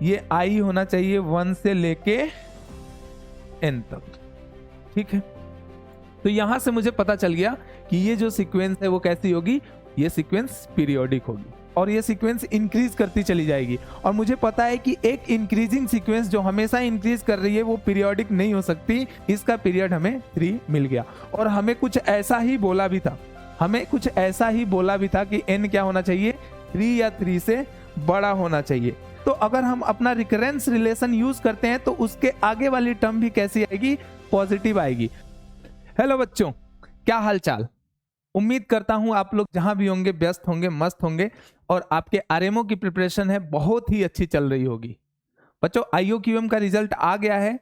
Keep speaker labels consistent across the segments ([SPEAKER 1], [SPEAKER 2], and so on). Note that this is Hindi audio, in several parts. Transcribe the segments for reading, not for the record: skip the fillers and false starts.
[SPEAKER 1] ये आई होना चाहिए 1 से लेके n तक, ठीक है। तो यहां से मुझे पता चल गया कि ये जो सीक्वेंस है वो कैसी होगी, ये सीक्वेंस पीरियोडिक होगी और ये सीक्वेंस इंक्रीज करती चली जाएगी। और मुझे पता है कि एक इंक्रीजिंग सीक्वेंस जो हमेशा इंक्रीज कर रही है वो पीरियोडिक नहीं हो सकती। इसका पीरियड हमें 3 मिल गया और हमें कुछ ऐसा ही बोला भी था, कि n क्या होना चाहिए, 3 या 3 से बड़ा होना चाहिए। तो अगर हम अपना रिकरेंस रिलेशन यूज करते हैं तो उसके आगे वाली टर्म भी कैसी आएगी, पॉजिटिव आएगी। हेलो बच्चों, क्या हाल चाल। उम्मीद करता हूं आप लोग जहां भी होंगे व्यस्त होंगे, मस्त होंगे और आपके आरएमओ की प्रिपरेशन है बहुत ही अच्छी चल रही होगी। बच्चों आईओक्यूएम का रिजल्ट आ गया है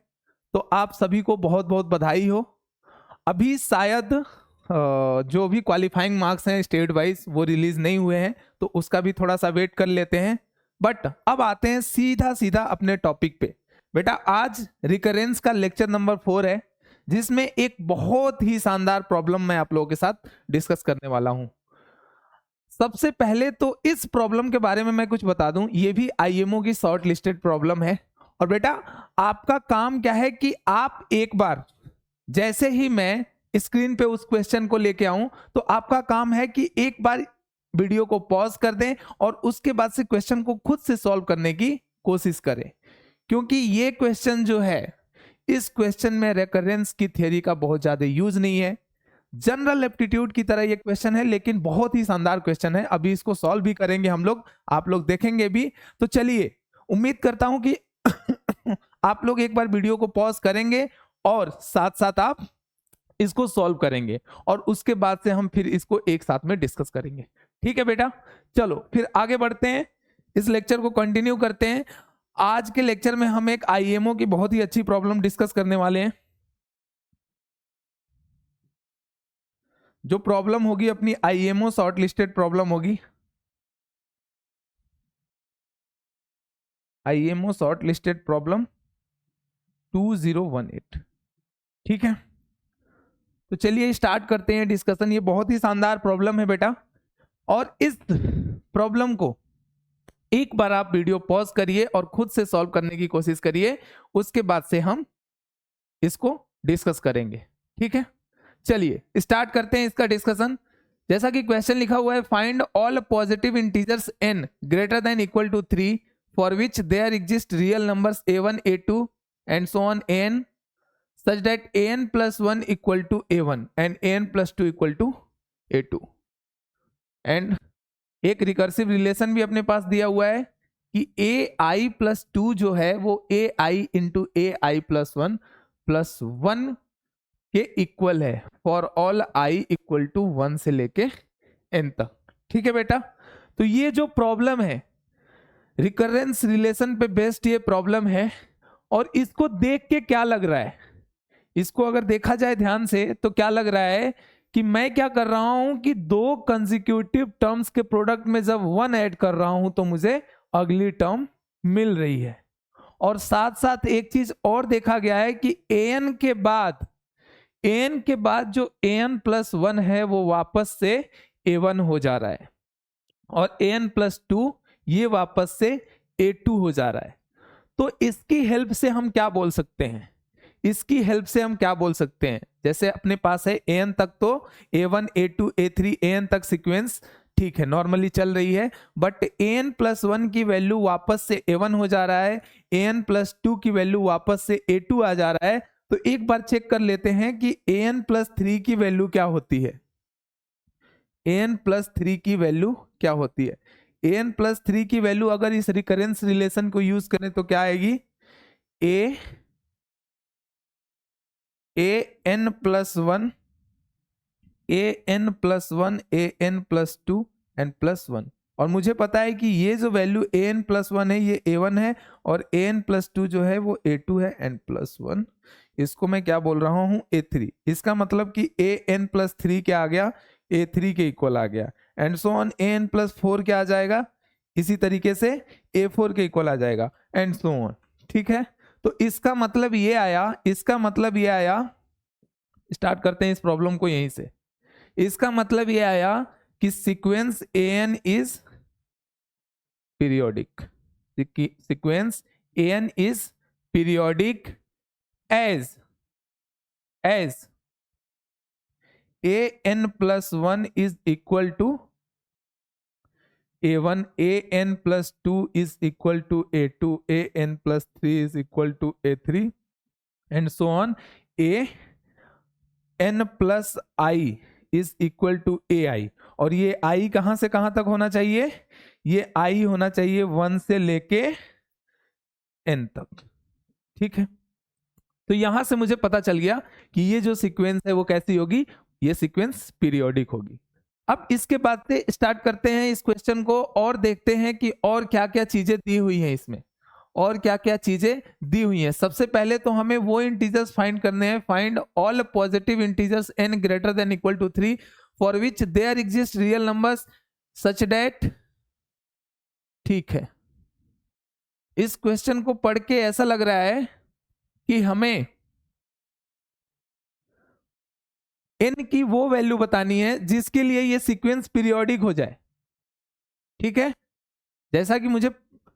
[SPEAKER 1] तो आप सभी को बहुत बहुत बधाई हो। अभी शायद जो भी क्वालिफाइंग मार्क्स हैं स्टेट वाइज वो रिलीज नहीं हुए हैं तो उसका भी थोड़ा सा वेट कर लेते हैं। बट अब आते हैं सीधा अपने टॉपिक पे। बेटा आज रिकरेंस का लेक्चर नंबर 4 है जिसमें एक बहुत ही शानदार प्रॉब्लम मैं आप लोगों के साथ डिस्कस करने वाला हूं। सबसे पहले तो इस प्रॉब्लम के बारे में मैं कुछ बता दूं, ये भी आईएमओ की शॉर्ट लिस्टेड प्रॉब्लम है। और बेटा आपका काम क्या है कि आप एक बार जैसे ही मैं स्क्रीन पे उस क्वेश्चन को लेके आऊं तो आपका काम है कि एक बार वीडियो को पॉज कर दें और उसके बाद से क्वेश्चन को खुद से सॉल्व करने की कोशिश करें, क्योंकि ये क्वेश्चन जो है इस क्वेश्चन में रेकरेंस की थ्योरी का बहुत ज्यादा यूज नहीं है। जनरल एप्टीट्यूड की तरह ये क्वेश्चन है लेकिन बहुत ही शानदार क्वेश्चन है। अभी इसको सॉल्व भी करेंगे हम लोग, आप लोग देखेंगे भी। तो चलिए, उम्मीद करता हूं कि आप लोग एक बार वीडियो को पॉज करेंगे और साथ साथ आप इसको सॉल्व करेंगे और उसके बाद से हम फिर इसको एक साथ में डिस्कस करेंगे। ठीक है बेटा, चलो फिर आगे बढ़ते हैं, इस लेक्चर को कंटिन्यू करते हैं। आज के लेक्चर में हम एक आईएमओ की बहुत ही अच्छी प्रॉब्लम डिस्कस करने वाले हैं। जो प्रॉब्लम होगी अपनी आईएमओ शॉर्ट लिस्टेड प्रॉब्लम होगी, आईएमओ शॉर्ट लिस्टेड प्रॉब्लम 2018। ठीक है, तो चलिए स्टार्ट करते हैं डिस्कशन। ये बहुत ही शानदार प्रॉब्लम है बेटा और इस प्रॉब्लम को एक बार आप वीडियो पॉज करिए और खुद से सॉल्व करने की कोशिश करिए, उसके बाद से हम इसको डिस्कस करेंगे। ठीक है, चलिए स्टार्ट करते हैं इसका डिस्कशन। जैसा कि क्वेश्चन लिखा हुआ है, find all positive integers n greater than equal to 3 for which there exist real numbers a1 a2 and so on an such that an plus 1 equal to a1 and an plus 2 equal to a2। And एक रिकर्सिव रिलेशन भी अपने पास दिया हुआ है कि ai प्लस 2 जो है वो ai into ai plus 1 plus 1 के इक्वल है for all i equal to 1 से लेके n तक। ठीक है बेटा, तो ये जो प्रॉब्लम है रिकरेंस रिलेशन पे बेस्ड ये प्रॉब्लम है और इसको देख के क्या लग रहा है, इसको अगर देखा जाए ध्यान से तो क्या लग रहा है कि मैं क्या कर रहा हूं कि दो कंसेक्यूटिव टर्म्स के प्रोडक्ट में जब 1 ऐड कर रहा हूं तो मुझे अगली टर्म मिल रही है। और साथ साथ एक चीज और देखा गया है कि an के बाद जो an प्लस 1 है वो वापस से a1 हो जा रहा है और an प्लस 2 ये वापस से a2 हो जा रहा है। तो इसकी हेल्प से हम क्या बोल सकते हैं, जैसे अपने पास है an तक तो a1 a2 a3 an तक सीक्वेंस ठीक है नॉर्मली चल रही है, बट an प्लस 1 की वैल्यू वापस से a1 हो जा रहा है, an प्लस 2 की वैल्यू वापस से a2 आ जा रहा है। तो एक बार चेक कर लेते हैं कि an प्लस 3 की वैल्यू क्या होती है, an प्लस 3 की वैल्यू क्या होती है। an प्लस 3 की वैल्यू अगर इस रिकरेंस रिलेशन को यूज करें तो क्या आएगी, an plus 1 an plus 1 an plus 2 and plus 1। और मुझे पता है कि ये जो वैल्यू an प्लस 1 है ये a1 है और an प्लस 2 जो है वो a2 है एंड प्लस 1, इसको मैं क्या बोल रहा हूं a3। इसका मतलब कि an प्लस 3 क्या आ गया, a3 के इक्वल आ गया and so on an plus 4 क्या आ जाएगा, इसी तरीके से a4 के इक्वल आ जाएगा एंड सो ऑन। ठीक है, तो इसका मतलब ये आया, स्टार्ट करते हैं इस प्रॉब्लम को यहीं से। इसका मतलब ये आया कि sequence an is periodic. sequence an is periodic as an plus 1 is equal to a1, an plus 2 is equal to a2, an plus 3 is equal to a3 and so on. a n plus i is equal to ai, और ये i कहां से कहां तक होना चाहिए? ये i होना चाहिए 1 से लेके n तक, ठीक है। तो यहां से मुझे पता चल गया कि ये जो सीक्वेंस है वो कैसी होगी, ये सीक्वेंस पीरियोडिक होगी। अब इसके बाद से स्टार्ट करते हैं इस क्वेश्चन को और देखते हैं कि और क्या क्या चीजें दी हुई हैं इसमें, और क्या क्या चीजें दी हुई हैं। सबसे पहले तो हमें वो इंटीजर्स फाइंड करने हैं। Find all positive integers n greater than equal to 3 for which there exist real numbers such that, ठीक है। इस क्वेश्चन को पढ़ के ऐसा लग रहा है कि हमें n की वो वैल्यू बतानी है जिसके लिए ये सीक्वेंस पीरियोडिक हो जाए, ठीक है। जैसा कि मुझे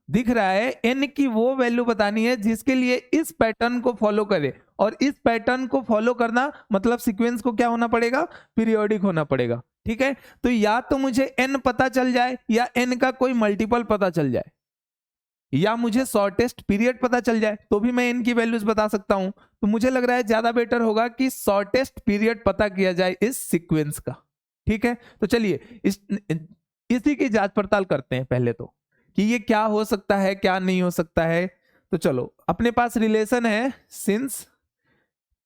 [SPEAKER 1] दिख रहा है n की वो वैल्यू बतानी है जिसके लिए इस पैटर्न को फॉलो करे, और इस पैटर्न को फॉलो करना मतलब सीक्वेंस को क्या होना पड़ेगा, पीरियोडिक होना पड़ेगा, ठीक है। तो या तो मुझे n पता चल जाए या n का कोई मल्टीपल पता चल जाए, या मुझे शॉर्टेस्ट पीरियड पता चल जाए तो भी मैं n की वैल्यूज बता सकता हूं। तो मुझे लग रहा है ज्यादा बेटर होगा कि शॉर्टेस्ट पीरियड पता किया जाए इस सीक्वेंस का, ठीक है। तो चलिए इसी की जांच पड़ताल करते हैं पहले तो, कि ये क्या हो सकता है क्या नहीं हो सकता है। तो चलो, अपने पास रिलेशन है since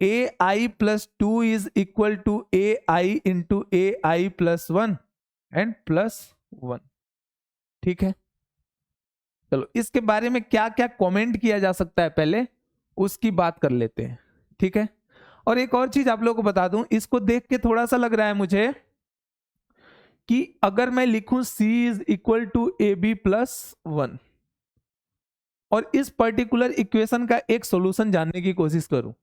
[SPEAKER 1] ai plus 2 is equal to ai into ai plus 1 and plus 1, ठीक है। चलो, इसके बारे में क्या क्या कमेंट किया जा सकता है पहले उसकी बात कर लेते हैं, ठीक है। और एक और चीज आप लोगों को बता दूं, इसको देख के थोड़ा सा लग रहा है मुझे कि अगर मैं लिखूं c is equal to A B plus 1 और इस पर्टिकुलर इक्वेशन का एक सॉल्यूशन जानने की कोशिश करूं,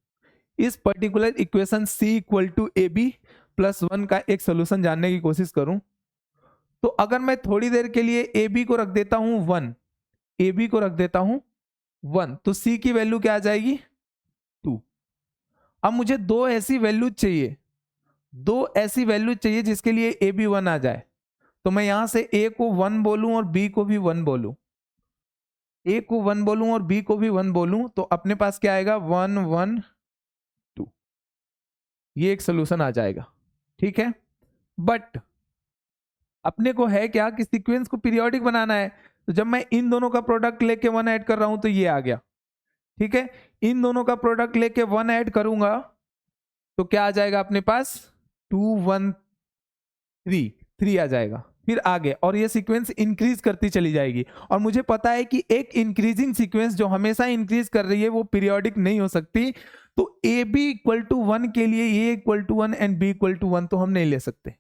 [SPEAKER 1] इस particular equation c equal to A B plus 1 का एक सॉल्यूशन जानने की कोशिश करूं, तो अगर मैं थोड़ी देर के लिए ए बी को रख देता हूं 1, ए बी को रख देता हूं 1, तो c की वैल्यू क्या आ जाएगी 2। अब मुझे दो ऐसी वैल्यू चाहिए, दो ऐसी वैल्यू चाहिए जिसके लिए ए बी 1 आ जाए। तो मैं यहां से a को 1 बोलूं और b को भी 1 बोलूं, a को 1 बोलूं और b को भी 1 बोलूं, तो अपने पास क्या आएगा 1 1 2, ये एक सोल्यूशन आ जाएगा, ठीक है। बट अपने को है क्या कि सीक्वेंस को पीरियोडिक बनाना है, तो जब मैं इन दोनों का प्रोडक्ट लेके 1 ऐड कर रहा हूं तो ये आ गया, ठीक है। इन दोनों का प्रोडक्ट लेके 1 ऐड करूंगा तो क्या आ जाएगा अपने पास 2 1 3 आ जाएगा, फिर आगे, और ये सीक्वेंस इंक्रीज करती चली जाएगी। और मुझे पता है कि एक इंक्रीजिंग सीक्वेंस जो हमेशा इंक्रीज कर रही है वो पीरियोडिक नहीं हो सकती। तो ए बी इक्वल टू 1 के लिए a equal to 1 and b equal to 1 तो हम नहीं ले सकते,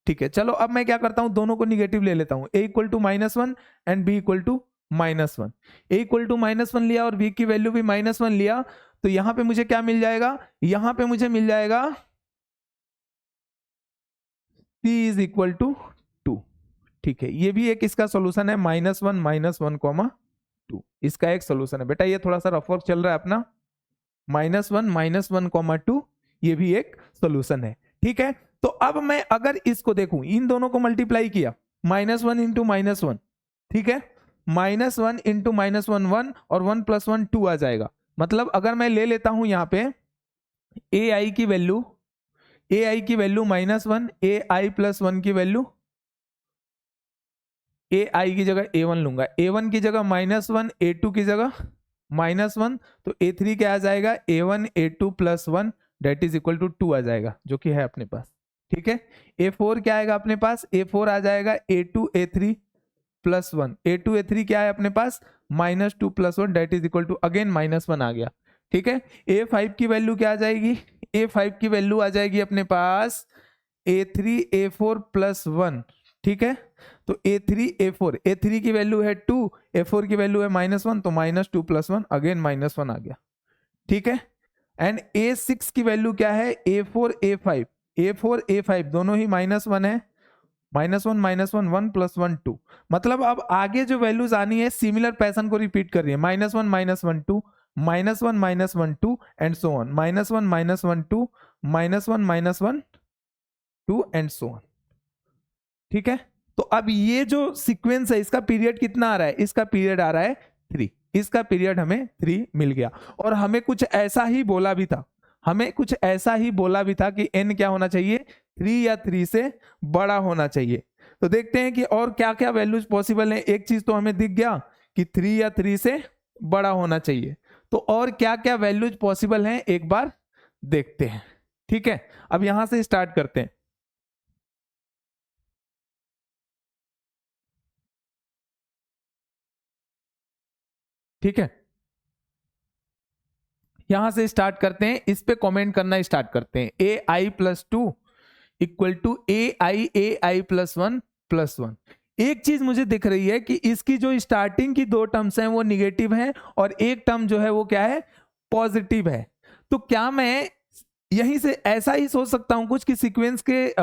[SPEAKER 1] ठीक है। चलो, अब मैं क्या करता हूं, दोनों को निगेटिव ले लेता हूं, a equal to -1 and b equal to -1। a equal to -1 लिया और b की वैल्यू भी -1 लिया, तो यहां पे मुझे क्या मिल जाएगा, यहां पे मुझे मिल जाएगा c इज इक्वल टू 2, ठीक है। ये भी एक इसका सोल्यूशन है, -1 -1, 2 इसका एक सोल्यूशन है। बेटा ये थोड़ा सा रफ वर्क चल रहा है अपना, -1 -1, 2 ये भी एक सोल्यूशन है, ठीक है। तो अब मैं अगर इसको देखूं, इन दोनों को मल्टीप्लाई किया, -1 इंटू -1, ठीक है, -1 इंटू -1 1 और 1 + 1 2 आ जाएगा। मतलब अगर मैं ले लेता हूं यहां पे ai की वैल्यू -1, ai प्लस 1 की वैल्यू, ai की जगह a1 लूंगा, a1 की जगह -1, a2 की जगह -1, तो a3 क्या आ जाएगा a1 a2 plus 1 that is equal to 2 आ जाएगा, जो कि है अपने पास, ठीक है। a4 क्या आएगा अपने पास, a4 आ जाएगा a2 a3 plus 1, a2 a3 क्या है अपने पास -2 plus 1 that is equal to again -1 आ गया, ठीक है। a5 की वैल्यू क्या आ जाएगी, a5 की वैल्यू आ जाएगी अपने पास a3 a4 प्लस 1, ठीक है। तो a3 a3 की वैल्यू है 2, a4 की वैल्यू है -1, तो -2 प्लस 1 अगेन -1 आ गया, ठीक है। एंड a6 की वैल्यू क्या है, a4 a5 दोनों ही -1 है, -1 -1 1 + 1 2। मतलब अब आगे जो वैल्यूज आनी है सिमिलर पैटर्न को रिपीट कर रही है, -1 -1 2 -1 -1 2 and so on, -1 -1 2 -1 -1 2 and so on. ठीक है, तो अब ये जो सीक्वेंस है इसका पीरियड कितना आ रहा है, इसका पीरियड आ रहा है 3, इसका पीरियड हमें 3 मिल गया। और हमें कुछ ऐसा ही बोला भी था, हमें कुछ ऐसा ही बोला भी था कि n क्या होना चाहिए, 3 या 3 से बड़ा होना चाहिए। तो देखते हैं कि और क्या क्या वैल्यूज पॉसिबल है। एक चीज तो हमें दिख गया कि 3 या 3 से बड़ा होना चाहिए, तो और क्या क्या वैल्यूज पॉसिबल हैं एक बार देखते हैं। ठीक है, अब यहां से स्टार्ट करते हैं। ठीक है, यहां से स्टार्ट करते हैं, इस पे कमेंट करना स्टार्ट करते हैं। ai+2 equal to ai+1+1। एक चीज मुझे दिख रही है कि इसकी जो स्टार्टिंग की 2 टर्म्स हैं वो निगेटिव हैं और एक टर्म जो है वो क्या है, पॉजिटिव है। तो क्या मैं यहीं से ऐसा ही सोच सकता हूं कुछ कि सीक्वेंस के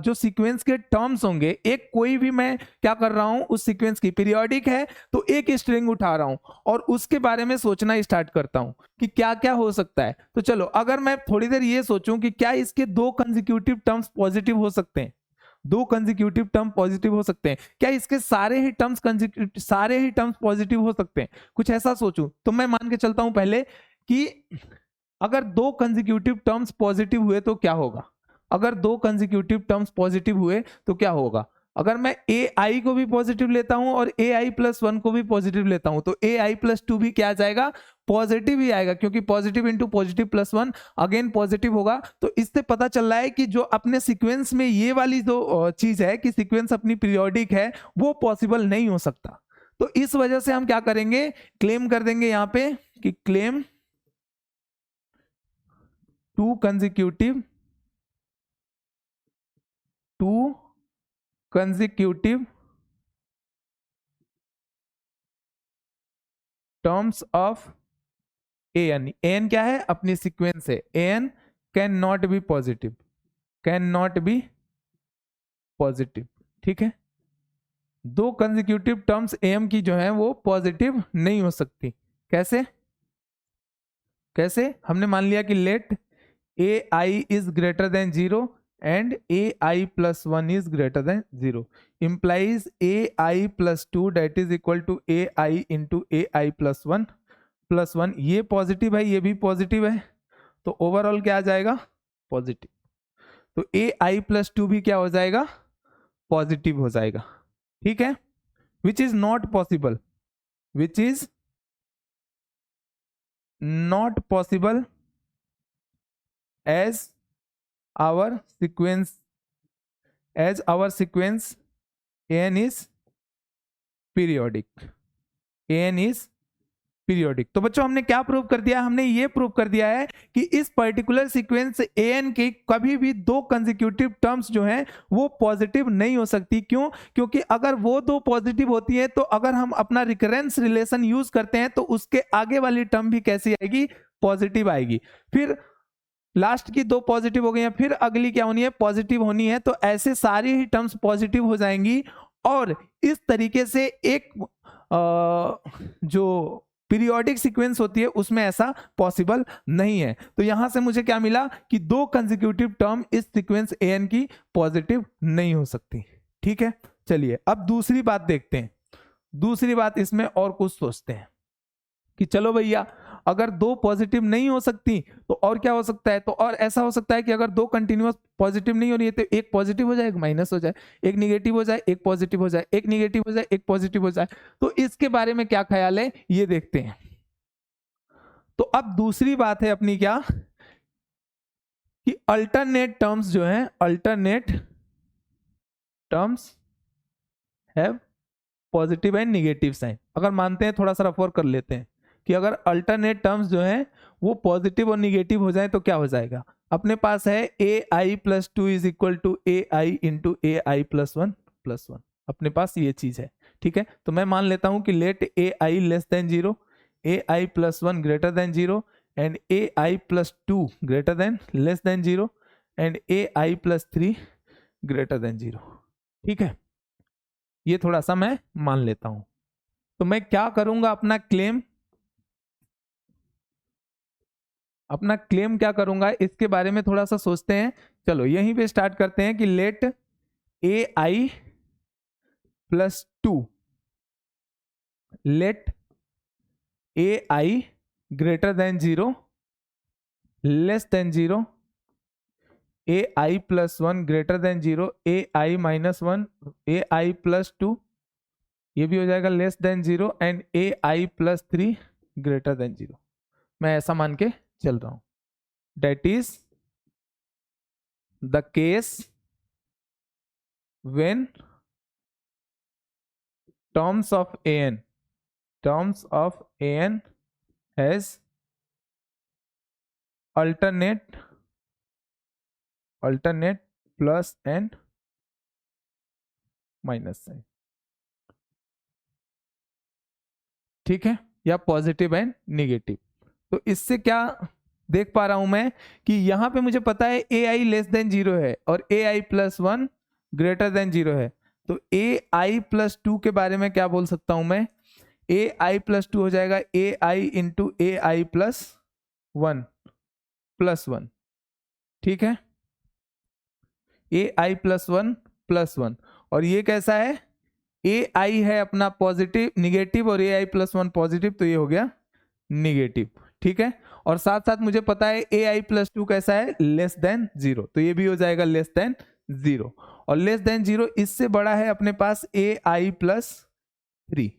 [SPEAKER 1] जो सीक्वेंस के टर्म्स होंगे, एक कोई भी मैं क्या कर रहा हूं, उस सीक्वेंस की पीरियोडिक है तो एक स्ट्रिंग उठा रहा हूं और उसके बारे में सोचना स्टार्ट करता हूं कि क्या क्या हो सकता है। तो चलो अगर मैं थोड़ी देर ये सोचूं कि क्या इसके 2 कंसेक्यूटिव टर्म्स पॉजिटिव हो सकते हैं, 2 कंसेक्यूटिव टर्म पॉजिटिव हो सकते हैं, क्या इसके सारे ही टर्म्स पॉजिटिव हो सकते हैं, कुछ ऐसा सोचूं। तो मैं मान के चलता हूं पहले कि अगर 2 कंसेक्यूटिव टर्म्स पॉजिटिव हुए तो क्या होगा, अगर 2 कंसेक्यूटिव टर्म्स पॉजिटिव हुए तो क्या होगा। अगर मैं ai को भी पॉजिटिव लेता हूं और ai+1 को भी पॉजिटिव लेता हूं तो ai+2 भी क्या आ जाएगा, पॉजिटिव ही आएगा, क्योंकि positive into positive +1 again positive होगा। तो इससे पता चल रहा है कि जो अपने सीक्वेंस में ये वाली जो चीज है कि सीक्वेंस अपनी पीरियोडिक है वो पॉसिबल नहीं हो सकता। तो इस वजह से हम क्या करेंगे, क्लेम कर देंगे यहां पे कि claim 2 consecutive terms of an। an क्या है, अपनी सीक्वेंस है, an can not be positive, can not be positive. ठीक है, 2 कंसेक्यूटिव टर्म्स am की जो है वो पॉजिटिव नहीं हो सकती। कैसे, कैसे हमने मान लिया कि let ai is greater than 0 and ai+1 is greater than 0 implies ai+2 that is equal to ai into ai+1+1। ये पॉजिटिव है, ये भी पॉजिटिव है, तो ओवरऑल क्या आ जाएगा, पॉजिटिव। तो ai+2 भी क्या हो जाएगा, पॉजिटिव हो जाएगा। ठीक है, विच is not possible, which is not possible as our sequence an is periodic, an is periodic. तो बच्चों हमने क्या प्रूव कर दिया, हमने ये प्रूव कर दिया है कि इस पर्टिकुलर सीक्वेंस an के कभी भी 2 कंसेक्यूटिव टर्म्स जो हैं वो पॉजिटिव नहीं हो सकती। क्यों, क्योंकि अगर वो 2 पॉजिटिव होती है तो अगर हम अपना रिकरेंस रिलेशन यूज करते हैं तो उसके आगे वाली टर्म भी कैसी आएगी, पॉजिटिव आएगी। फिर लास्ट की 2 पॉजिटिव हो गई हैं, फिर अगली क्या होनी है, पॉजिटिव होनी है। तो ऐसे सारी ही टर्म्स पॉजिटिव हो जाएंगी और इस तरीके से एक जो पीरियोडिक सीक्वेंस होती है उसमें ऐसा पॉसिबल नहीं है। तो यहां से मुझे क्या मिला कि 2 कंसेक्यूटिव टर्म इस सीक्वेंस an की पॉजिटिव नहीं हो सकती। ठीक है, चलिए अब दूसरी बात देखते हैं। दूसरी बात इसमें और कुछ सोचते हैं कि चलो भैया अगर 2 पॉजिटिव नहीं हो सकती तो और क्या हो सकता है। तो और ऐसा हो सकता है कि अगर 2 कंटिन्यूअस पॉजिटिव नहीं हो रही है तो एक पॉजिटिव हो जाए, एक माइनस हो जाए, एक निगेटिव हो जाए, एक पॉजिटिव हो जाए, एक निगेटिव हो जाए, एक पॉजिटिव हो जाए। तो इसके बारे में क्या ख्याल है ये देखते हैं। तो अब दूसरी बात है अपनी क्या कि अल्टरनेट टर्म्स जो है, alternate terms have positive and negative sign. अगर मानते हैं, थोड़ा सा रफ वर्क कर लेते हैं कि अगर अल्टरनेट टर्म्स जो हैं वो पॉजिटिव और निगेटिव हो जाए तो क्या हो जाएगा। अपने पास है ai+2 is equal to ai into ai+1+1, अपने पास ये चीज है। ठीक है, तो मैं मान लेता हूं कि let ai less than 0, ai+1 greater than 0 and ai+2 greater than less than 0 and ai+3 greater than 0। ठीक है, ये थोड़ा सा मैं मान लेता हूं। तो मैं क्या करूंगा, अपना क्लेम क्या करूंगा, इसके बारे में थोड़ा सा सोचते हैं। चलो यहीं पे स्टार्ट करते हैं कि let A I plus 2, let A I greater than 0, less than 0, A I plus 1 greater than 0, A I minus 1, A I plus 2, ये भी हो जाएगा less than 0, and A I plus 3 greater than 0। मैं ऐसा मान के चल रहा हूं। That is the case when terms of an has alternate plus and minus sign, ठीक है, या पॉजिटिव एंड निगेटिव। तो इससे क्या देख पा रहा हूं मैं कि यहां पे मुझे पता है ए आई लेस देन 0 है और ए आई प्लस 1 ग्रेटर देन 0 है। तो ए आई प्लस 2 के बारे में क्या बोल सकता हूं मैं, ए आई प्लस 2 हो जाएगा ए i into a I plus 1, ठीक है, ए आई प्लस 1, और ये कैसा है, ए आई है अपना पॉजिटिव निगेटिव और ए आई प्लस 1 पॉजिटिव, तो ये हो गया निगेटिव, ठीक है। और साथ साथ मुझे पता है ए आई प्लस 2 कैसा है, लेस देन 0, तो ये भी हो जाएगा लेस देन 0, और लेस देन 0 इससे बड़ा है अपने पास ए आई प्लस 3,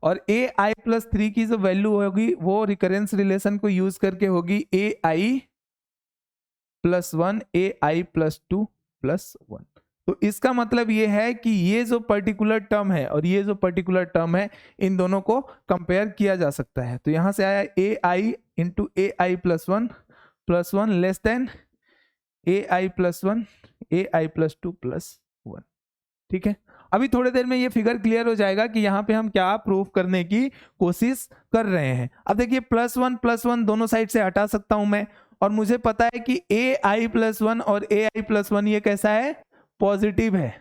[SPEAKER 1] और ए आई प्लस 3 की जो वैल्यू होगी वो रिकरेंस रिलेशन को यूज करके होगी ए आई plus 1, A I plus 2 plus 1। तो इसका मतलब ये है कि ये जो पर्टिकुलर टर्म है और ये जो पर्टिकुलर टर्म है, इन दोनों को कंपेयर किया जा सकता है। तो यहां से आया ए i into a I plus one less than a I plus 1, A I plus 2 plus 1, ठीक है। अभी थोड़ी देर में ये फिगर क्लियर हो जाएगा कि यहाँ पे हम क्या प्रूव करने की कोशिश कर रहे हैं। अब देखिए प्लस वन दोनों साइड से हटा सकता हूं मैं, और मुझे पता है कि ए आई प्लस 1 और ए आई प्लस 1 ये कैसा है, पॉजिटिव है।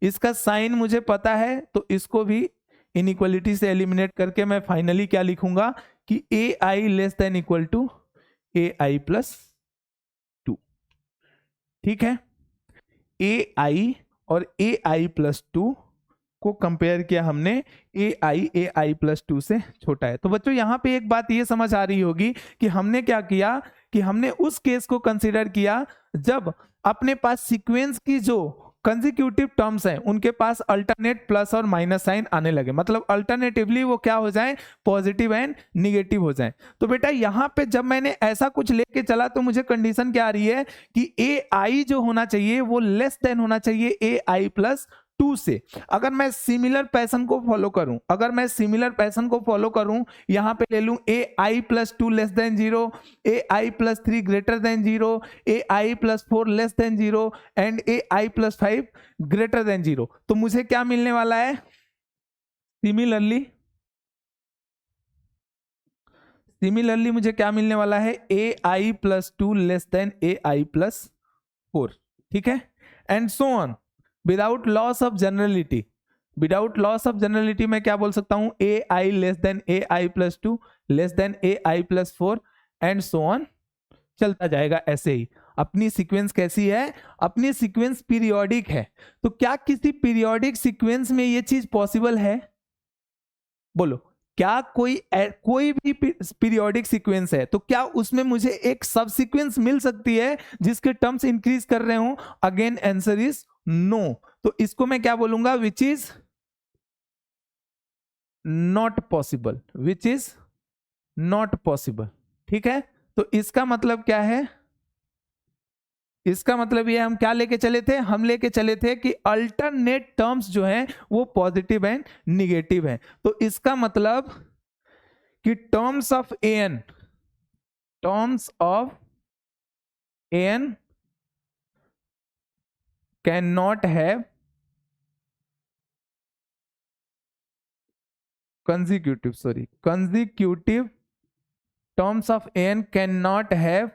[SPEAKER 1] इसका साइन मुझे पता है, तो इसको भी इनइक्वालिटी से एलिमिनेट करके मैं फाइनली क्या लिखूंगा कि a i less than equal to a I plus 2, ठीक है। ए आई और ए आई प्लस 2 को कंपेयर किया हमने, ए आई प्लस 2 से छोटा है। तो बच्चों यहां पे एक बात ये समझ आ रही होगी कि हमने क्या किया कि हमने उस केस को कंसीडर किया जब अपने पास सीक्वेंस की जो कंसेक्यूटिव टर्म्स हैं उनके पास अल्टरनेट प्लस और माइनस साइन आने लगे, मतलब अल्टरनेटिवली वो क्या हो जाएं, पॉजिटिव एंड निगेटिव हो जाएं। तो बेटा यहां पे जब मैंने ऐसा कुछ लेके चला तो मुझे कंडीशन क्या आ रही है कि ए आई जो होना चाहिए वो लेस देन होना चाहिए ए आई प्लस 2 से। अगर मैं सिमिलर पैटर्न को फॉलो करूं, यहां पे ले लूं a I plus 2 less than 0, A I plus 3 greater than 0, A I plus 4 less than 0 and A I plus 5 greater than 0, तो मुझे क्या मिलने वाला है, सिमिलरली मुझे क्या मिलने वाला है, a I plus 2 less than a I plus 4, ठीक है, and so on without loss of generality. मैं क्या बोल सकता हूं, a i less than a I plus 2 less than a I plus 4 and so on, चलता जाएगा ऐसे ही। अपनी सीक्वेंस कैसी है, अपनी सीक्वेंस पीरियोडिक है। तो क्या किसी पीरियोडिक सीक्वेंस में ये चीज पॉसिबल है, बोलो, क्या कोई भी पीरियोडिक सीक्वेंस है तो क्या उसमें मुझे एक सब सीक्वेंस मिल सकती है जिसके टर्म्स इंक्रीज कर रहे हो, अगेन आंसर इज नो। तो इसको मैं क्या बोलूंगा, विच इज नॉट पॉसिबल, ठीक है। तो इसका मतलब क्या है, इसका मतलब ये हम क्या लेके चले थे, हम लेके चले थे कि अल्टरनेट टर्म्स जो हैं वो पॉजिटिव एंड निगेटिव हैं। तो इसका मतलब कि terms of n can not have consecutive terms of n cannot have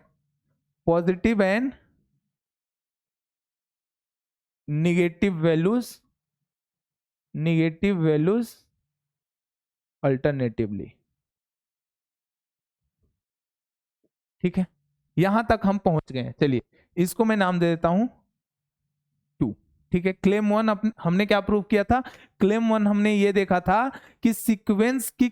[SPEAKER 1] positive and negative values alternatively. ठीक है, यहां तक हम पहुंच गए हैं। चलिए इसको मैं नाम दे देता हूं 2। ठीक है, क्लेम 1 हमने क्या प्रूव किया था? क्लेम 1 हमने ये देखा था कि सीक्वेंस की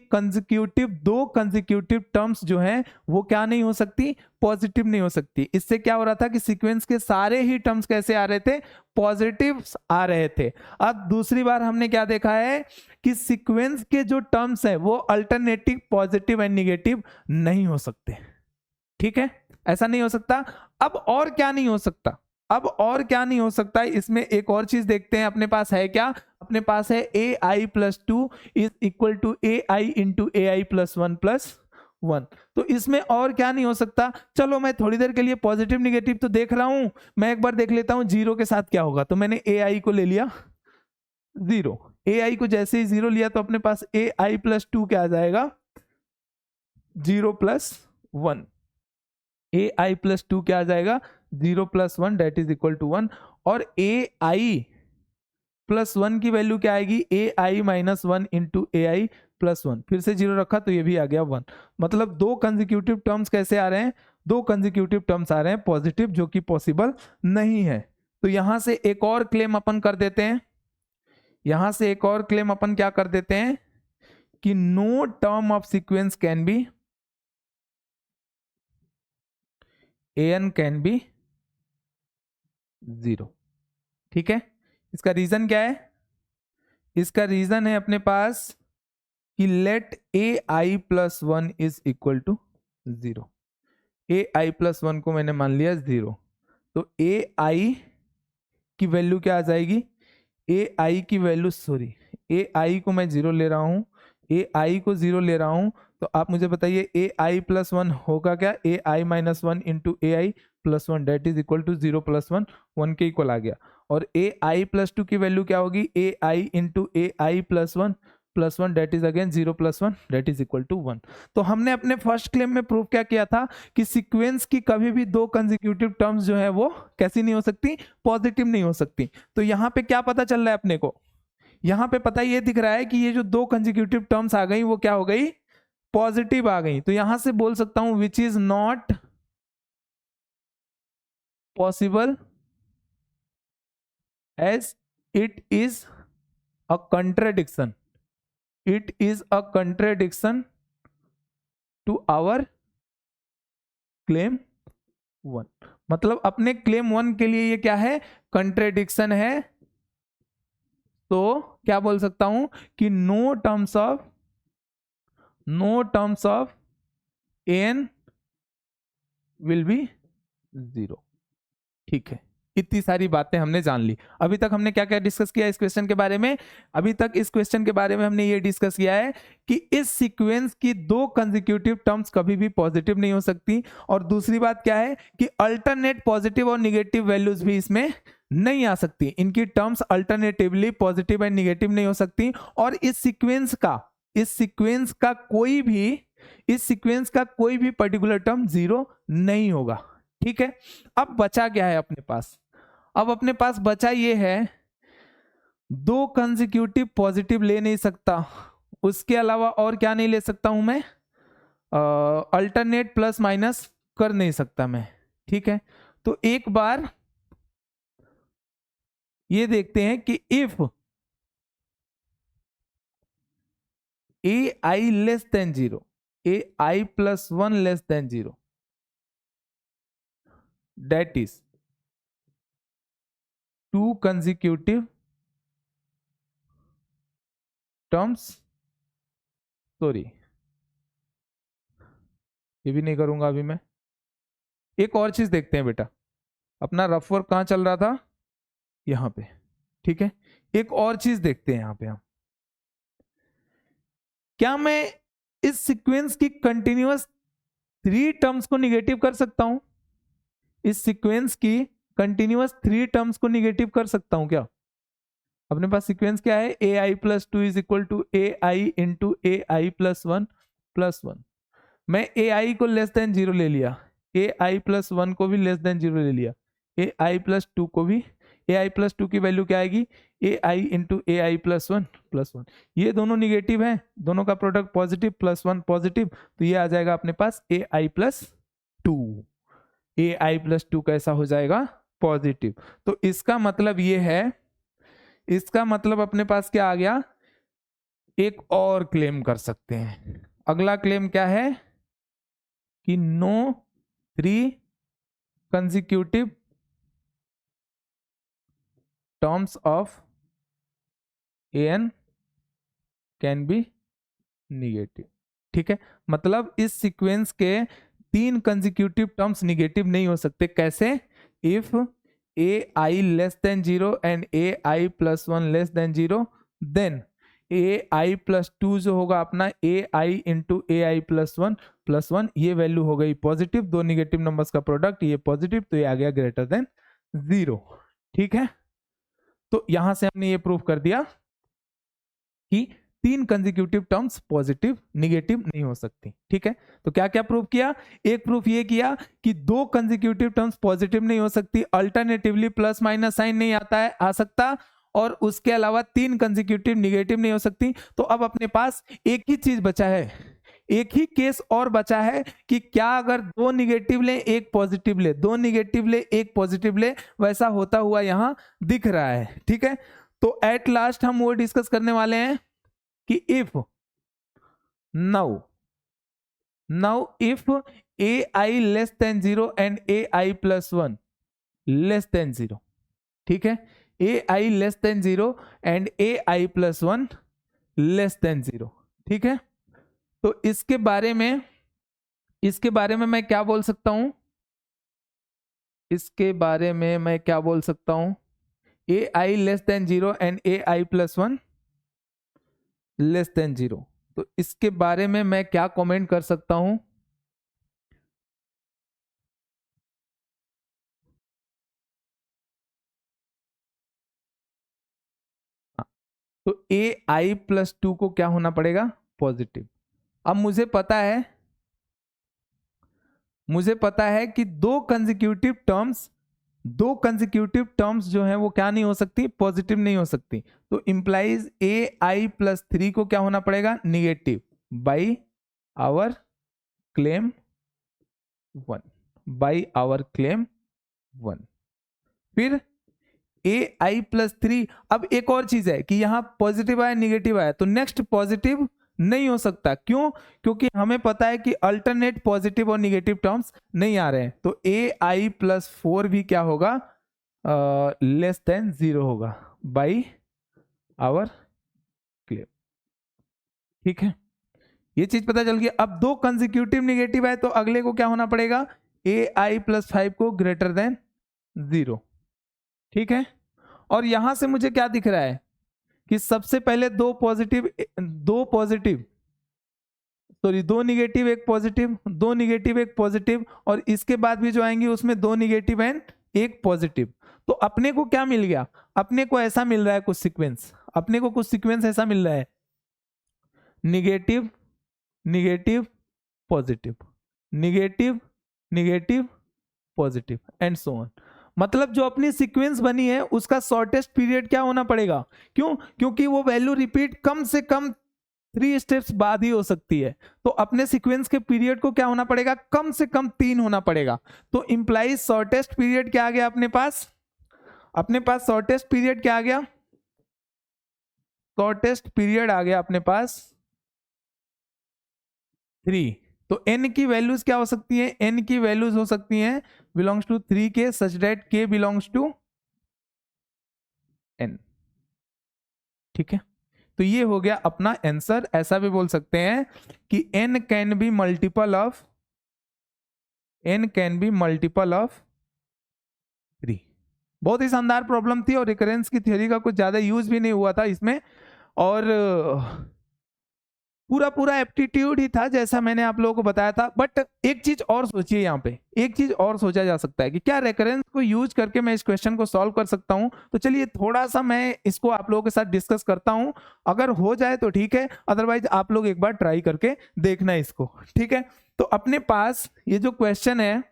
[SPEAKER 1] दो कंसेक्यूटिव टर्म्स जो हैं वो क्या नहीं हो सकती? पॉजिटिव नहीं हो सकती। इससे क्या हो रहा था कि सीक्वेंस के सारे ही टर्म्स कैसे आ रहे थे? पॉजिटिव आ रहे थे। अब दूसरी बार हमने क्या देखा है कि सीक्वेंस के जो टर्म्स हैं वो अल्टरनेटिव पॉजिटिव एंड निगेटिव नहीं हो सकते। ठीक है, ऐसा नहीं हो सकता। अब और क्या नहीं हो सकता? अब और क्या नहीं हो सकता? इसमें एक और चीज देखते हैं। अपने पास है क्या? अपने पास है ai plus 2 is equal to ai into ai plus 1 plus 1। तो इसमें और क्या नहीं हो सकता? चलो मैं थोड़ी देर के लिए पॉजिटिव निगेटिव तो देख रहा हूं, मैं एक बार देख लेता हूं जीरो के साथ क्या होगा। तो मैंने ai को ले लिया 0। ai को जैसे ही 0 लिया तो अपने पास ai प्लस 2 क्या आ जाएगा? 0 प्लस 1। ai प्लस 2 क्या आ जाएगा? 0 plus 1 that is equal to 1। और ai प्लस 1 की वैल्यू क्या आएगी? ai minus 1 into ai plus 1। फिर से 0 रखा तो ये भी आ गया 1। मतलब दो कंसेक्यूटिव टर्म्स कैसे आ रहे हैं? दो कंसेक्यूटिव टर्म्स आ रहे हैं पॉजिटिव, जो कि पॉसिबल नहीं है। तो यहां से एक और क्लेम अपन कर देते हैं। यहां से एक और क्लेम अपन क्या कर देते हैं कि no term of sequence can be an can be 0। ठीक है, इसका रीजन क्या है? इसका रीजन है अपने पास कि let ai plus 1 is equal to 0। ai plus 1 को मैंने मान लिया 0। तो ai की वैल्यू क्या आ जाएगी? ai की वैल्यू ai को मैं 0 ले रहा हूं, ai को 0 ले रहा हूं। तो आप मुझे बताइए ai प्लस 1 होगा क्या? ai minus 1 into ai plus 1 that is equal to 0 plus 1, 1 के इक्वल आ गया। और ai प्लस 2 की वैल्यू क्या होगी? ai into ai plus 1 that is again 0 plus 1 that is equal to 1। तो हमने अपने फर्स्ट क्लेम में प्रूव क्या किया था कि सीक्वेंस की कभी भी दो कंसेक्यूटिव टर्म्स जो है वो कैसी नहीं हो सकती? पॉजिटिव नहीं हो सकती। तो यहां पे क्या पता चल रहा है अपने को? यहां पे पता ये दिख रहा है कि ये जो दो कंसेक्यूटिव टर्म्स आ गई वो क्या हो गई? पॉजिटिव आ गई। तो यहां से बोल सकता हूं which is not possible as it is a contradiction. It is a contradiction to our claim 1। मतलब अपने क्लेम 1 के लिए ये क्या है? कंट्राडिक्शन है। तो क्या बोल सकता हूं कि no terms of an will be 0। ठीक है, इतनी सारी बातें हमने जान ली। अभी तक हमने क्या क्या डिस्कस किया इस क्वेश्चन के बारे में? अभी तक इस क्वेश्चन के बारे में हमने ये डिस्कस किया है कि इस सीक्वेंस की दो कंसेक्यूटिव टर्म्स कभी भी पॉजिटिव नहीं हो सकती। और दूसरी बात क्या है कि अल्टरनेट पॉजिटिव और निगेटिव वैल्यूज भी इसमें नहीं आ सकती। इनकी terms alternatively positive and negative नहीं हो सकती। और इस सीक्वेंस का कोई भी पर्टिकुलर टर्म 0 नहीं होगा। ठीक है, अब बचा क्या है अपने पास? अब अपने पास बचा ये है, दो कंसेक्यूटिव पॉजिटिव ले नहीं सकता, उसके अलावा और क्या नहीं ले सकता हूं मैं? अल्टरनेट प्लस माइनस कर नहीं सकता मैं। ठीक है, तो एक बार ये देखते हैं कि if ai less than 0, ai plus 1 less than 0, that is two consecutive terms, sorry ये भी नहीं करूंगा अभी मैं। एक और चीज देखते हैं बेटा, अपना रफ वर्क कहां चल रहा था? यहां पे। ठीक है, एक और चीज देखते हैं यहां पे हम। क्या मैं इस सीक्वेंस की कंटिन्यूअस 3 टर्म्स को निगेटिव कर सकता हूं? इस सीक्वेंस की कंटिन्यूअस 3 टर्म्स को निगेटिव कर सकता हूं क्या? अपने पास सीक्वेंस क्या है? ai plus 2 is equal to ai into ai plus 1 plus 1। मैं ai को लेस देन 0 ले लिया, ai प्लस 1 को भी लेस देन 0 ले लिया, ai प्लस 2 को भी ए आई प्लस टू की वैल्यू क्या आएगी, ए i into a I plus one. ये दोनों निगेटिव हैं, दोनों का product positive, plus one positive, तो ये आ जाएगा अपने पास a I plus to. A I plus to कैसा हो जाएगा, पॉजिटिव। तो इसका मतलब ये है, इसका मतलब अपने पास क्या आ गया, एक और क्लेम कर सकते हैं। अगला क्लेम क्या है कि no 3 consecutive terms of an can be negative। ठीक है, मतलब इस सीक्वेंस के 3 कंजिक्यूटिव टर्म्स निगेटिव नहीं हो सकते। कैसे, if a i less than 0 and A I plus 1 less than 0, then a I plus two जो होगा अपना a i into a I plus one, ये वैल्यू हो गई पॉजिटिव, दो निगेटिव नंबर्स का प्रोडक्ट, ये पॉजिटिव, तो ये आ गया ग्रेटर देन 0। ठीक है, तो यहां से हमने ये प्रूव कर दिया कि 3 कंजिक्यूटिव टर्म्स पॉजिटिव निगेटिव नहीं हो सकती। ठीक है, तो क्या क्या प्रूव किया, एक प्रूफ ये किया कि 2 कंजिक्यूटिव टर्म्स पॉजिटिव नहीं हो सकती, अल्टरनेटिवली प्लस माइनस साइन नहीं आता है, आ सकता, और उसके अलावा 3 कंजिक्यूटिव निगेटिव नहीं हो सकती। तो अब अपने पास एक ही चीज बचा है, एक ही केस और बचा है कि क्या अगर 2 निगेटिव ले एक पॉजिटिव ले, 2 निगेटिव ले एक पॉजिटिव ले, वैसा होता हुआ यहां दिख रहा है। ठीक है, तो एट लास्ट हम वो डिस्कस करने वाले हैं कि if now if a i less than 0 and A I plus 1 less than 0, ठीक है, a i less than 0 and A I plus 1 less than 0। ठीक है, तो इसके बारे में मैं क्या बोल सकता हूं, इसके बारे में मैं क्या बोल सकता हूं, a i less than 0 and A I plus 1 less than 0, तो इसके बारे में मैं क्या कमेंट कर सकता हूं, तो ए आई प्लस टू को क्या होना पड़ेगा, पॉजिटिव। अब मुझे पता है कि 2 कंजिक्यूटिव टर्म्स जो हैं वो क्या नहीं हो सकती, पॉजिटिव नहीं हो सकती, तो इंप्लाइज ए आई प्लस 3 को क्या होना पड़ेगा, निगेटिव, बाई आवर क्लेम 1। फिर ए आई प्लस 3, अब एक और चीज है कि यहां पॉजिटिव आया निगेटिव आया, तो नेक्स्ट पॉजिटिव नहीं हो सकता, क्यों, क्योंकि हमें पता है कि अल्टरनेट पॉजिटिव और निगेटिव टर्म्स नहीं आ रहे हैं, तो ए आई प्लस 4 भी क्या होगा, लेस देन 0 होगा, बाई आवर क्लेम। ठीक है, ये चीज पता चल गई। अब 2 कंजिक्यूटिव निगेटिव है, तो अगले को क्या होना पड़ेगा, ए आई प्लस 5 को ग्रेटर देन 0। ठीक है, और यहां से मुझे क्या दिख रहा है कि सबसे पहले 2 निगेटिव एक पॉजिटिव, 2 निगेटिव एक पॉजिटिव, और इसके बाद भी जो आएंगे उसमें 2 निगेटिव एंड एक पॉजिटिव। तो अपने को क्या मिल गया, अपने को ऐसा मिल रहा है कुछ सीक्वेंस, ऐसा मिल रहा है, negative negative positive, negative negative positive and so on. मतलब जो अपनी सीक्वेंस बनी है उसका शॉर्टेस्ट पीरियड क्या होना पड़ेगा, क्यों, क्योंकि वो वैल्यू रिपीट कम से कम 3 स्टेप्स बाद ही हो सकती है, तो अपने सीक्वेंस के पीरियड को क्या होना पड़ेगा, कम से कम 3 होना पड़ेगा। तो इंप्लाइज शॉर्टेस्ट पीरियड क्या आ गया अपने पास शॉर्टेस्ट पीरियड क्या आ गया, शॉर्टेस्ट पीरियड आ गया अपने पास 3। तो n की वैल्यूज क्या हो सकती है, n की वैल्यूज हो सकती हैं बिलोंग्स टू 3 के, such that k belongs to n। ठीक है, तो ये हो गया अपना आंसर। ऐसा भी बोल सकते हैं कि n can be multiple of 3। बहुत ही शानदार प्रॉब्लम थी, और रिकरेंस की थ्योरी का कुछ ज्यादा यूज भी नहीं हुआ था इसमें, और पूरा एप्टीट्यूड ही था जैसा मैंने आप लोगों को बताया था। बट एक चीज और सोचिए, यहाँ पे एक चीज और सोचा जा सकता है कि क्या रेकरेंस को यूज करके मैं इस क्वेश्चन को सॉल्व कर सकता हूं। तो चलिए थोड़ा सा मैं इसको आप लोगों के साथ डिस्कस करता हूं, अगर हो जाए तो ठीक है, अदरवाइज आप लोग एक बार ट्राई करके देखना इसको। ठीक है, तो अपने पास ये जो क्वेश्चन है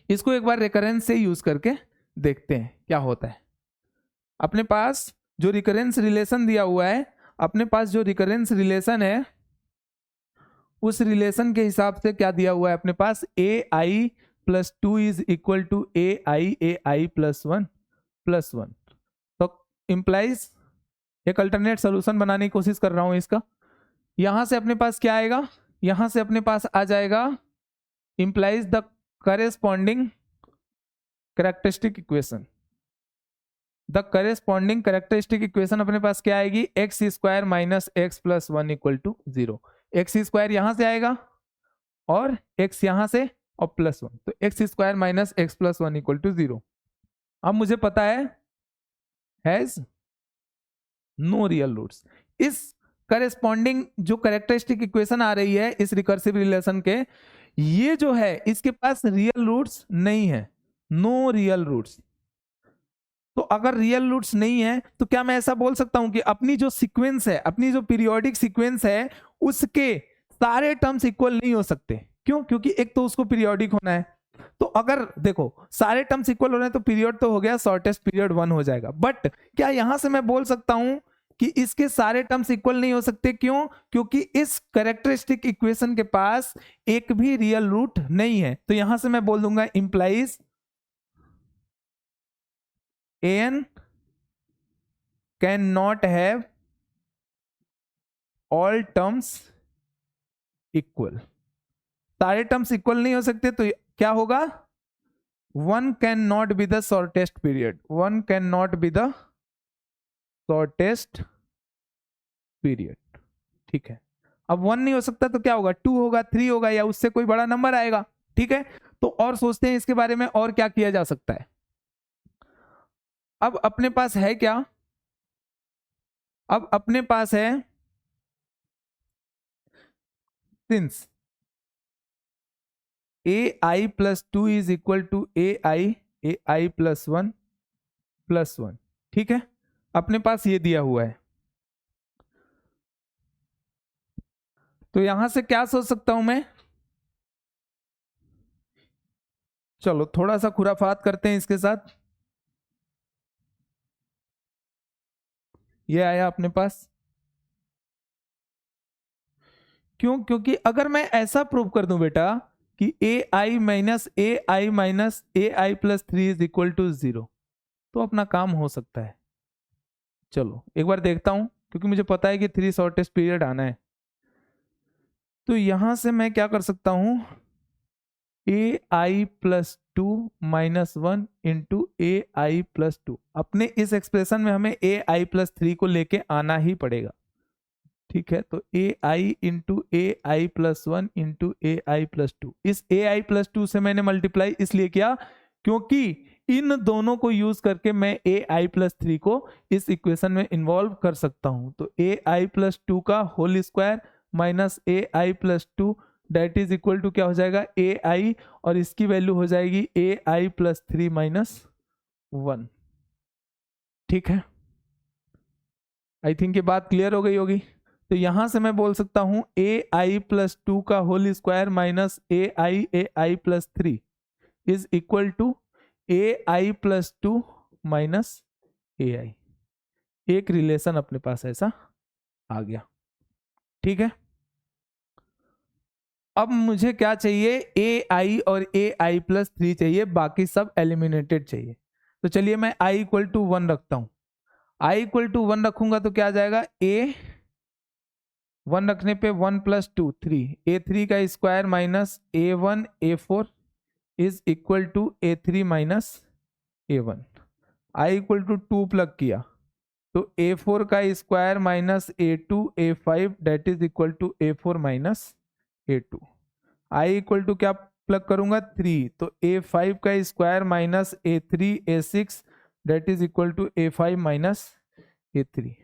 [SPEAKER 1] इसको एक बार रेकरेंस से यूज करके देखते हैं क्या होता है। अपने पास जो रिकरेंस रिलेशन दिया हुआ है, अपने पास जो रिकरेंस रिलेशन है उस रिलेशन के हिसाब से क्या दिया हुआ है अपने पास, a I plus 2 is equal to a I plus 1 plus 1। तो इंप्लाइज एक अल्टरनेट सोल्यूशन बनाने की कोशिश कर रहा हूं इसका। यहां से अपने पास क्या आएगा, यहां से अपने पास आ जाएगा implies the corresponding characteristic equation. The corresponding characteristic equation अपने पास क्या आएगी, x square minus x plus 1 equal to 0। X square यहां से आएगा और एक्स यहां से और प्लस 1, तो x square minus x plus 1 equal to 0। अब मुझे पता है हैज नो रियल रूट्स। इस करेस्पॉन्डिंग जो कैरेक्टरिस्टिक इक्वेशन आ रही है इस रिकर्सिव रिलेशन के, ये जो है इसके पास रियल रूट्स नहीं है, नो रियल रूट्स। तो अगर रियल रूट्स नहीं है तो क्या मैं ऐसा बोल सकता हूं कि अपनी जो सीक्वेंस है, अपनी जो पीरियोडिक सीक्वेंस है, उसके सारे टर्म्स इक्वल नहीं हो सकते। क्यों? क्योंकि एक तो उसको पीरियोडिक होना है। तो अगर देखो सारे टर्म्स इक्वल हो रहे हैं तो पीरियड तो हो गया, शॉर्टेस्ट पीरियड 1 हो जाएगा। बट क्या यहां से मैं बोल सकता हूं कि इसके सारे टर्म्स इक्वल नहीं हो सकते? क्यों? क्योंकि इस कैरेक्टरिस्टिक इक्वेशन के पास एक भी रियल रूट नहीं है। तो यहां से मैं बोल दूंगा implies an can not have all terms equal. सारे टर्म्स इक्वल नहीं हो सकते तो क्या होगा, 1 can not be the shortest period, 1 can not be the shortest period. ठीक है, अब 1 नहीं हो सकता तो क्या होगा, 2 होगा, 3 होगा, या उससे कोई बड़ा नंबर आएगा। ठीक है, तो और सोचते हैं इसके बारे में और क्या किया जा सकता है। अब अपने पास है क्या, अब अपने पास है since a I plus 2 is equal to a I plus 1 plus 1। ठीक है, अपने पास ये दिया हुआ है। तो यहां से क्या सोच सकता हूं मैं, चलो थोड़ा सा खुराफात करते हैं इसके साथ। ये आया अपने पास, क्यों? क्योंकि अगर मैं ऐसा प्रूव कर दूं बेटा कि a I minus a I plus 3 is equal to 0, तो अपना काम हो सकता है। चलो एक बार देखता हूं, क्योंकि मुझे पता है कि 3 शॉर्टेस्ट पीरियड आना है। तो यहां से मैं क्या कर सकता हूं, a I plus 2 minus 1 into a I plus 2। अपने इस एक्सप्रेशन में हमें ए आई प्लस 3 को लेके आना ही पड़ेगा। ठीक है, तो ए i into a I plus 1 into a I plus 2। इस ए आई प्लस 2 से मैंने मल्टीप्लाई इसलिए किया क्योंकि इन दोनों को यूज करके मैं ए आई प्लस 3 को इस इक्वेशन में इन्वॉल्व कर सकता हूं। तो ए आई प्लस 2 का whole square minus a I plus 2 that is equal to क्या हो जाएगा, ए आई, और इसकी वैल्यू हो जाएगी ए आई प्लस 3 माइनस 1। ठीक है, आई थिंक ये बात क्लियर हो गई होगी। तो यहां से मैं बोल सकता हूं ए आई प्लस 2 का whole square minus a I plus 3 is equal to a I plus 2 minus a i. एक रिलेशन अपने पास ऐसा आ गया। ठीक है, अब मुझे क्या चाहिए, ए आई और ए आई प्लस 3 चाहिए, बाकी सब एलिमिनेटेड चाहिए। तो चलिए मैं आई इक्वल टू 1 रखता हूं। आई इक्वल टू 1 रखूंगा तो क्या आ जाएगा, ए 1 रखने पे 1 प्लस 2 3, ए 3 का square minus a 1 a 4 is equal to a 3 minus a 1। I equal to 2 plug किया तो ए 4 का square minus a 2 a 5 that is equal to a 4 minus a 2। I equal to क्या प्लग करूंगा, 3, तो ए 5 का square minus a 3 a 6 that is equal to a 5 minus a 3।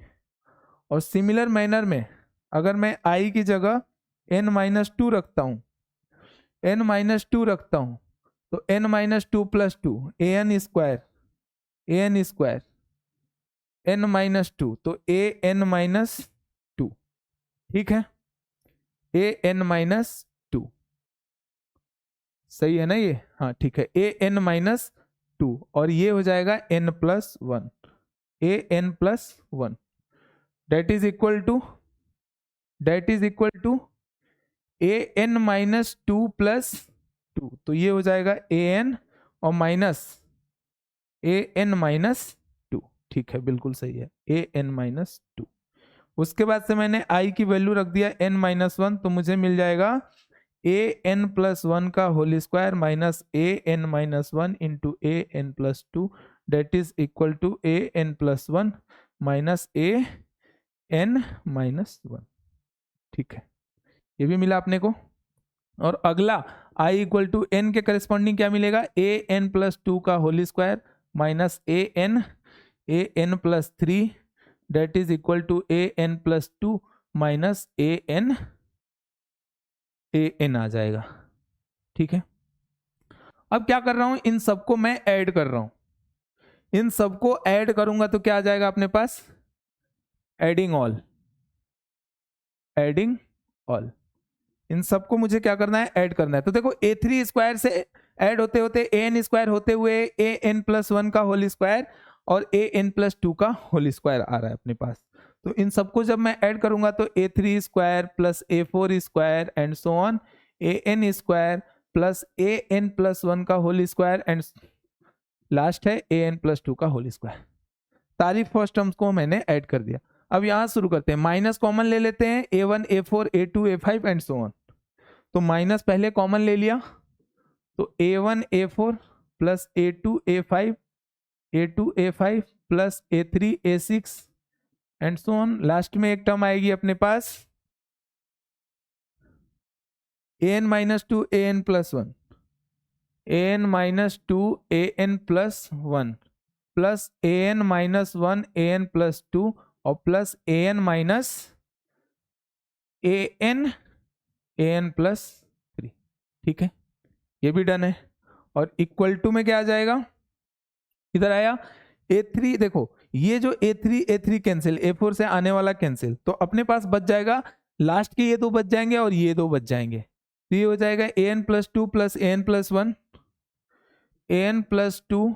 [SPEAKER 1] और सिमिलर मैनर में अगर मैं आई की जगह n माइनस 2 रखता हूं, n माइनस 2 रखता हूं तो n minus 2 plus 2 A N square n minus 2, तो ए एन माइनस 2। ठीक है, ए एन माइनस 2 सही है ना ये, हाँ ठीक है, ए एन माइनस 2 और ये हो जाएगा n plus 1, a n plus 1 that is equal to a n minus 2 plus 2, तो ये हो जाएगा a n और माइनस a n माइनस 2। ठीक है, बिल्कुल सही है, a n माइनस 2। उसके बाद से मैंने i की वैल्यू रख दिया n माइनस 1, तो मुझे मिल जाएगा a n प्लस 1 का whole square minus a n minus 1 into a n plus 2 that is equal to a n plus 1 minus a n minus 1। ठीक है, ये भी मिला अपने को। और अगला i इक्वल टू n के करेस्पॉन्डिंग क्या मिलेगा, a n प्लस 2 का whole square minus a n plus 3 that is equal to a n plus 2 minus a n आ जाएगा। ठीक है, अब क्या कर रहा हूं, इन सबको मैं ऐड कर रहा हूं। इन सबको ऐड करूंगा तो क्या आ जाएगा अपने पास, एडिंग ऑल। इन सबको मुझे क्या करना है, ऐड करना है। तो देखो a3 स्क्वायर से ऐड होते होते an स्क्वायर होते हुए an प्लस 1 का होल स्क्वायर और an प्लस 2 का होल स्क्वायर आ रहा है अपने पास। तो इन सबको जब मैं ऐड करूंगा तो a3 square plus a4 square and so on, an square plus an plus 1 का होल स्क्वायर एंड लास्ट है an प्लस 2 का होल स्क्वायर। सारी फर्स्ट टर्म्स को मैंने ऐड कर दिया। अब यहां शुरू करते हैं, माइनस कॉमन ले लेते हैं, a1 a4 a2 a5 and so on. तो माइनस पहले कॉमन ले लिया, तो a1 a4 plus a2 a5 plus a3 a6 and so on. Last में एक टर्म आएगी अपने पास an minus 2 an plus 1, an minus 2 an plus 1 plus an minus 1 an plus 2 और plus an minus an plus 3। ठीक है, ये भी डन है। और इक्वल टू में क्या आ जाएगा, इधर आया a3, देखो ये जो a3 कैंसिल, a4 से आने वाला कैंसिल, तो अपने पास बच जाएगा लास्ट के ये दो बच जाएंगे और ये दो बच जाएंगे। तो ये हो जाएगा an plus 2 plus an plus 1, an plus 2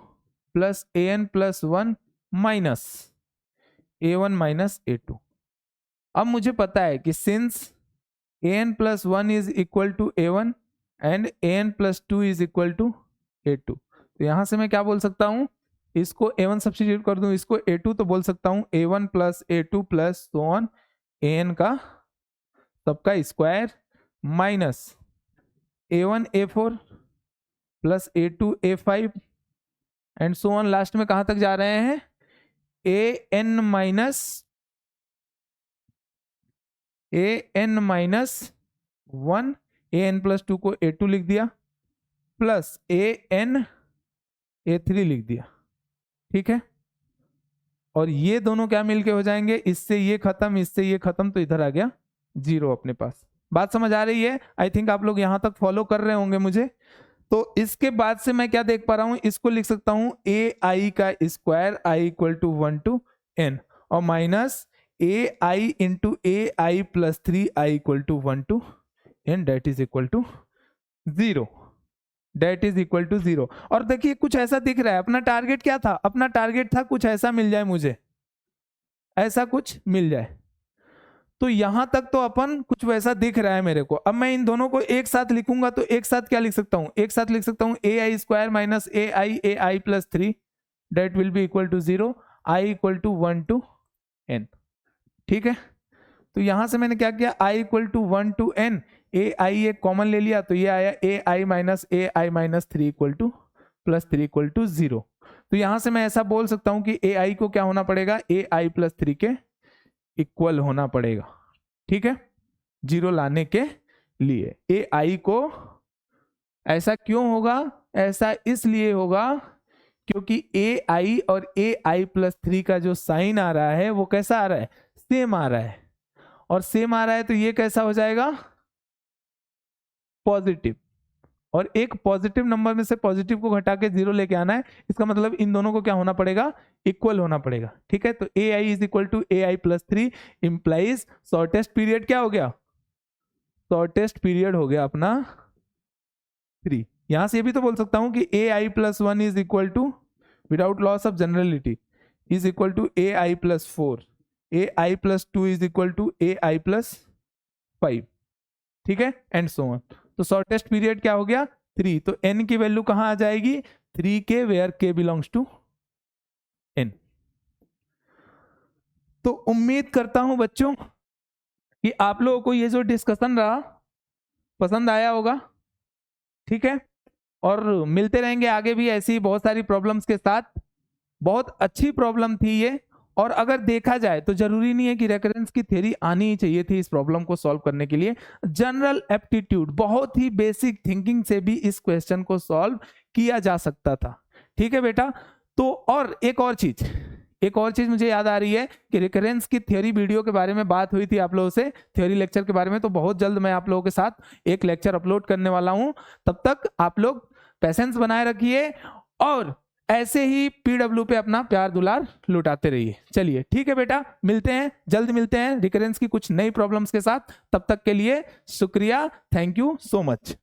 [SPEAKER 1] plus an plus 1 minus a1 minus a2। अब मुझे पता है कि since an plus 1 is equal to a1 and an plus 2 is equal to a2, तो यहां से मैं क्या बोल सकता हूं, इसको a1 सब्स्टिट्यूट कर दूं, इसको a2, तो बोल सकता हूं a1 plus a2 plus so on an का सबका square minus a1 a4 plus a2 a5 and so on. Last में कहां तक जा रहे हैं, an माइनस 1, an प्लस 2 को a2 लिख दिया प्लस an a3 लिख दिया। ठीक है, और ये दोनों क्या मिलके हो जाएंगे, इससे ये खत्म, इससे ये खत्म, तो इधर आ गया 0 अपने पास। बात समझ आ रही है? आई थिंक आप लोग यहां तक फॉलो कर रहे होंगे मुझे। तो इसके बाद से मैं क्या देख पा रहा हूं, इसको लिख सकता हूं ai का square i equal to 1 to n और minus ai into ai plus 3 i equal to 1 to n that is equal to 0, that is equal to 0। और देखिए कुछ ऐसा दिख रहा है, अपना टारगेट क्या था, अपना टारगेट था कुछ ऐसा मिल जाए, मुझे ऐसा कुछ मिल जाए। तो यहां तक तो अपन कुछ वैसा दिख रहा है मेरे को। अब मैं इन दोनों को एक साथ लिखूंगा तो एक साथ क्या लिख सकता हूं, एक साथ लिख सकता हूं ai square minus ai plus 3 that will be equal to 0, i equal to 1 to n। ठीक है, तो यहां से मैंने क्या किया, i equal to 1 to n, ai एक कॉमन ले लिया, तो ये आया ai minus 3 equal to plus 3 equal to 0। तो यहां से मैं ऐसा बोल सकता हूं कि ai को क्या होना पड़ेगा, ai प्लस 3 के इक्वल होना पड़ेगा। ठीक है, 0 लाने के लिए ai को, ऐसा क्यों होगा, ऐसा इसलिए होगा क्योंकि ai और ai प्लस 3 का जो साइन आ रहा है वो कैसा आ रहा है, सेम आ रहा है, और सेम आ रहा है तो ये कैसा हो जाएगा, पॉजिटिव। और एक पॉजिटिव नंबर में से पॉजिटिव को घटा के 0 लेके आना है, इसका मतलब इन दोनों को क्या होना पड़ेगा, इक्वल होना पड़ेगा। ठीक है, तो ai is equal to ai plus 3 implies shortest period क्या हो गया, शॉर्टेस्ट पीरियड हो गया अपना 3। यहां से भी तो बोल सकता हूं कि ai+1 is equal to without loss of generality is equal to ai+4, ai+2 is equal to ai+5, ठीक है, एंड सो ऑन। तो शॉर्टेस्ट पीरियड क्या हो गया 3, तो n की वैल्यू कहां आ जाएगी 3 के, where k belongs to n। तो उम्मीद करता हूं बच्चों कि आप लोगों को ये जो डिस्कशन रहा पसंद आया होगा, ठीक है, और मिलते रहेंगे आगे भी ऐसी बहुत सारी प्रॉब्लम्स के साथ। बहुत अच्छी प्रॉब्लम थी ये, और अगर देखा जाए तो जरूरी नहीं है कि रेकरेंस की थ्योरी आनी ही चाहिए थी इस प्रॉब्लम को सॉल्व करने के लिए। जनरल एप्टीट्यूड, बहुत ही बेसिक थिंकिंग से भी इस क्वेश्चन को सॉल्व किया जा सकता था, ठीक है बेटा। तो और एक और चीज मुझे याद आ रही है कि रिकरेंस की थ्योरी वीडियो के बारे में बात हुई थी आप लोगों से, थ्योरी लेक्चर के बारे में, तो बहुत जल्द मैं आप लोगों के साथ एक लेक्चर अपलोड करने वाला हूं। तब तक आप लोग पेशेंस बनाए रखिए और ऐसे ही पीडब्ल्यू पे अपना प्यार दुलार लुटाते रहिए। चलिए ठीक है बेटा, मिलते हैं, जल्द मिलते हैं रिकरेंस की कुछ नई प्रॉब्लम्स के साथ। तब तक के लिए शुक्रिया, थैंक यू सो मच।